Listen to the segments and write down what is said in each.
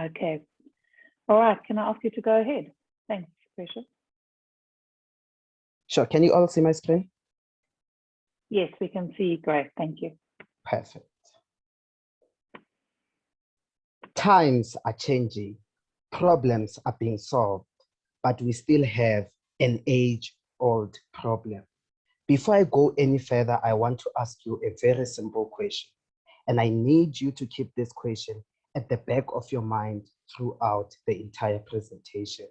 Okay. All right. Can I ask you to go ahead? Thanks, Precious. Sure. Can you all see my screen? Yes, we can see. Great. Thank you. Perfect. Times are changing. Problems are being solved, but we still have an age-old problem. Before I go any further, I want to ask you a very simple question. And I need you to keep this question at the back of your mind throughout the entire presentation.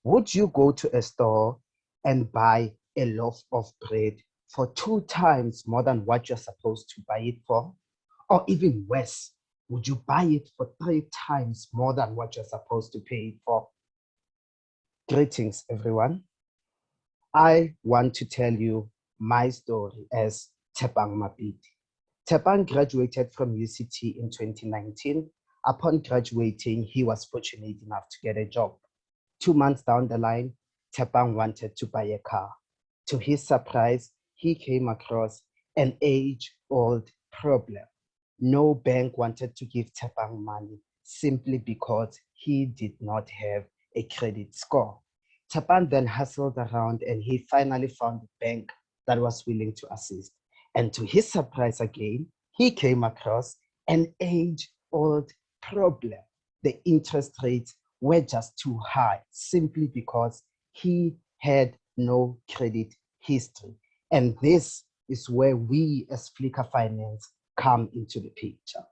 Would you go to a store and buy a loaf of bread for 2 times more than what you're supposed to buy it for? Or even worse, would you buy it for 3 times more than what you're supposed to pay it for? Greetings, everyone. I want to tell you my story as Tshepang Mapidi. Tshepang graduated from UCT in 2019. Upon graduating, he was fortunate enough to get a job. 2 months down the line, Tshepang wanted to buy a car. To his surprise, he came across an age-old problem. No bank wanted to give Tshepang money simply because he did not have a credit score. Tshepang then hustled around and he finally found a bank that was willing to assist. And to his surprise again, he came across an age-old problem. The interest rates were just too high simply because he had no credit history. And this is where we as Fleeker Finance come into the picture.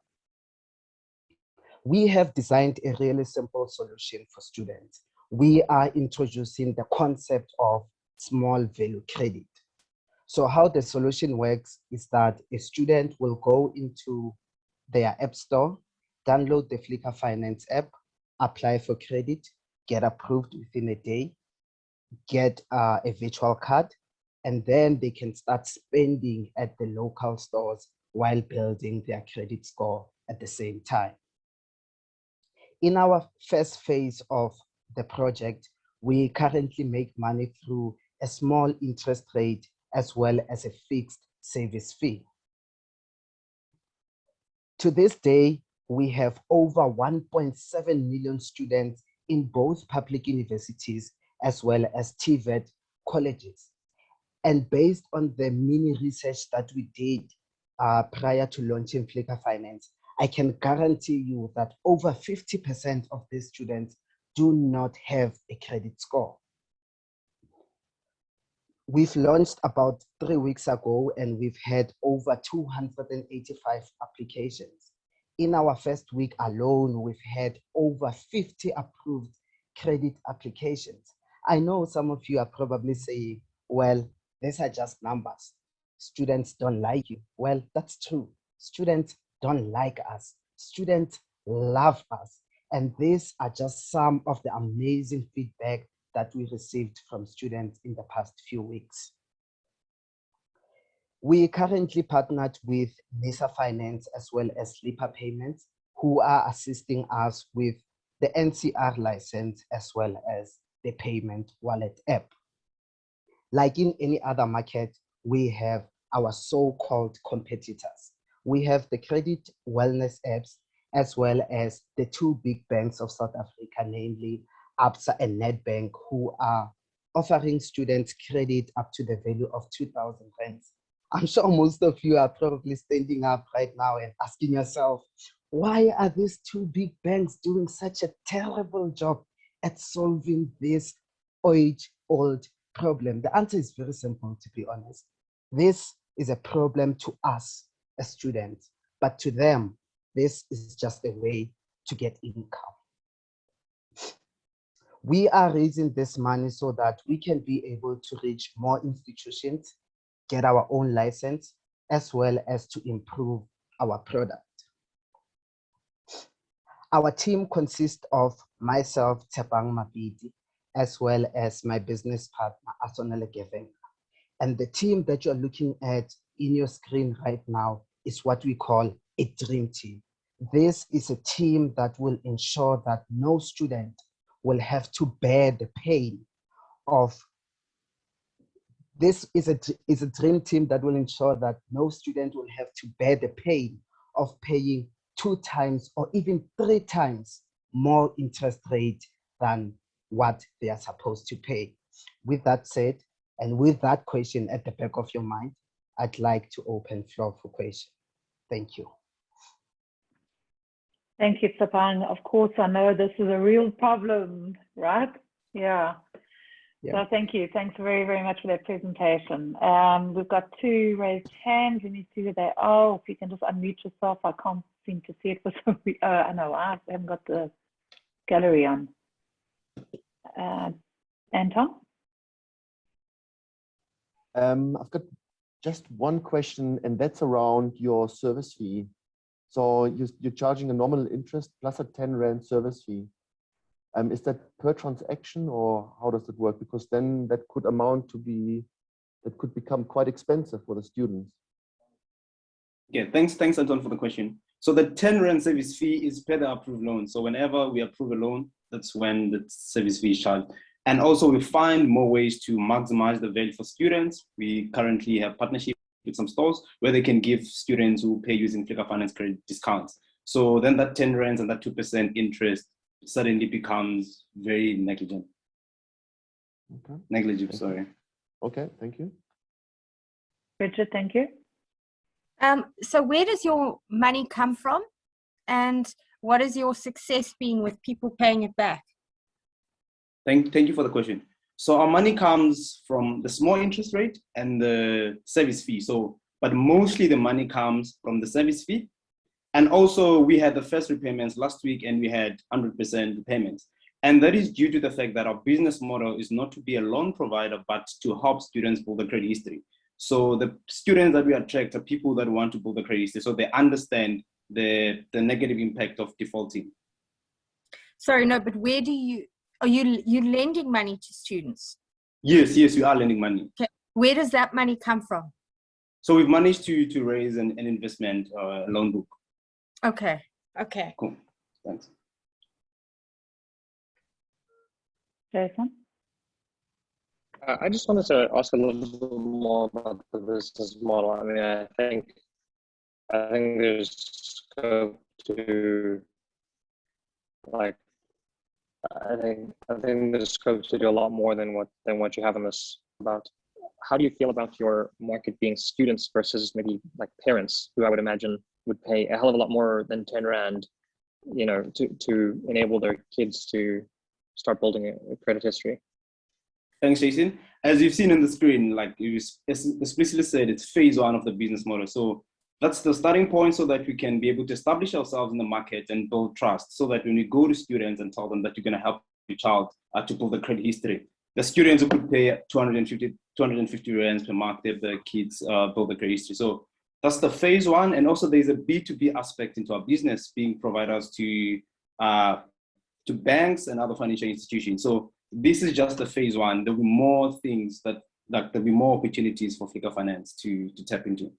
We have designed a really simple solution for students. We are introducing the concept of small value credit. So how the solution works is that a student will go into their app store, download the Fleeker Finance app, apply for credit, get approved within a day, get a virtual card, and then they can start spending at the local stores while building their credit score at the same time. In our first phase of the project, we currently make money through a small interest rate as well as a fixed service fee. To this day, we have over 1.7 million students in both public universities as well as TVET colleges. And based on the mini research that we did prior to launching Fleeker Finance, I can guarantee you that over 50% of these students do not have a credit score. We've launched about 3 weeks ago and we've had over 285 applications. In our first week alone, we've had over 50 approved credit applications. I know some of you are probably saying, well, these are just numbers. Students don't like you. Well, that's true. Students don't like us. Students love us. And these are just some of the amazing feedback that we received from students in the past few weeks. We currently partnered with NISA Finance as well as Lipa Payments, who are assisting us with the NCR license as well as the payment wallet app. Like in any other market, we have our so-called competitors. We have the credit wellness apps as well as the 2 big banks of South Africa, namely Absa and Nedbank, who are offering students credit up to the value of 2,000 rands. I'm sure most of you are probably standing up right now and asking yourself, why are these 2 big banks doing such a terrible job at solving this age-old problem? The answer is very simple, to be honest. This is a problem to us as students, but to them, this is just a way to get income. We are raising this money so that we can be able to reach more institutions, get our own license, as well as to improve our product. Our team consists of myself, Tshepang Mapidi, as well as my business partner, Asonele Gevenga. And the team that you're looking at in your screen right now is what we call a dream team. This is a team that will ensure that no student will have to bear the pain of this is a dream team that will ensure that no student will have to bear the pain of paying 2 times or even 3 times more interest rate than what they are supposed to pay. With that said, and with that question at the back of your mind, I'd like to open floor for questions. Thank you. Thank you, Stefan. Of course, I know this is a real problem, right? Yeah. So thank you. Thanks very, very much for that presentation. We've got 2 raised hands. Let me see who they are. If you can just unmute yourself. I can't seem to see it for some reason. I know I haven't got the gallery on. Anton? I've got just one question, and that's around your service fee. So you're charging a nominal interest plus a 10 Rand service fee. Is that per transaction, or how does it work? Because then that could become quite expensive for the students. Yeah, thanks Anton for the question. So the 10 Rand service fee is per the approved loan. So whenever we approve a loan, that's when the service fee is charged. And also we find more ways to maximize the value for students. We currently have partnership with some stores where they can give students who pay using Fleeker Finance credit discounts. So then that 10 Rands and that 2% interest suddenly becomes very negligent. Okay. Negligible, sorry. Okay, thank you. Brigitte, thank you. So where does your money come from, and what is your success been with people paying it back? Thank you for the question. So our money comes from the small interest rate and the service fee. But mostly the money comes from the service fee. And also we had the first repayments last week, and we had 100% repayments. And that is due to the fact that our business model is not to be a loan provider, but to help students build a credit history. So the students that we attract are people that want to build a credit history, so they understand the negative impact of defaulting. Sorry, no, but where do you, are you lending money to students? Yes, we are lending money. Okay. Where does that money come from? So we've managed to raise an investment loan book. Okay. Cool, thanks. Jason? I just wanted to ask a little bit more about the business model. I mean, I think there's scope to, like, I think there's scope to do a lot more than what you have in this. About how do you feel about your market being students versus maybe like parents, who I would imagine would pay a hell of a lot more than 10 Rand, you know, to enable their kids to start building a credit history. Thanks, Jason. As you've seen on the screen, like you explicitly said, it's phase 1 of the business model. So that's the starting point, so that we can be able to establish ourselves in the market and build trust, so that when we go to students and tell them that you're going to help your child to build a credit history, the students who could pay 250 Rands per month, if the kids build a credit history. So that's the phase 1. And also there's a B2B aspect into our business, being providers to banks and other financial institutions. So this is just the phase 1. There'll be more things there'll be more opportunities for Fleeker Finance to tap into.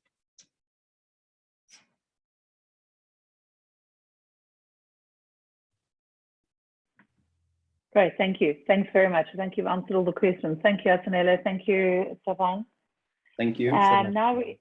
Great, thank you. Thanks very much. I think you've answered all the questions. Thank you, Asanele. Thank you, Stefan. Thank you. And now we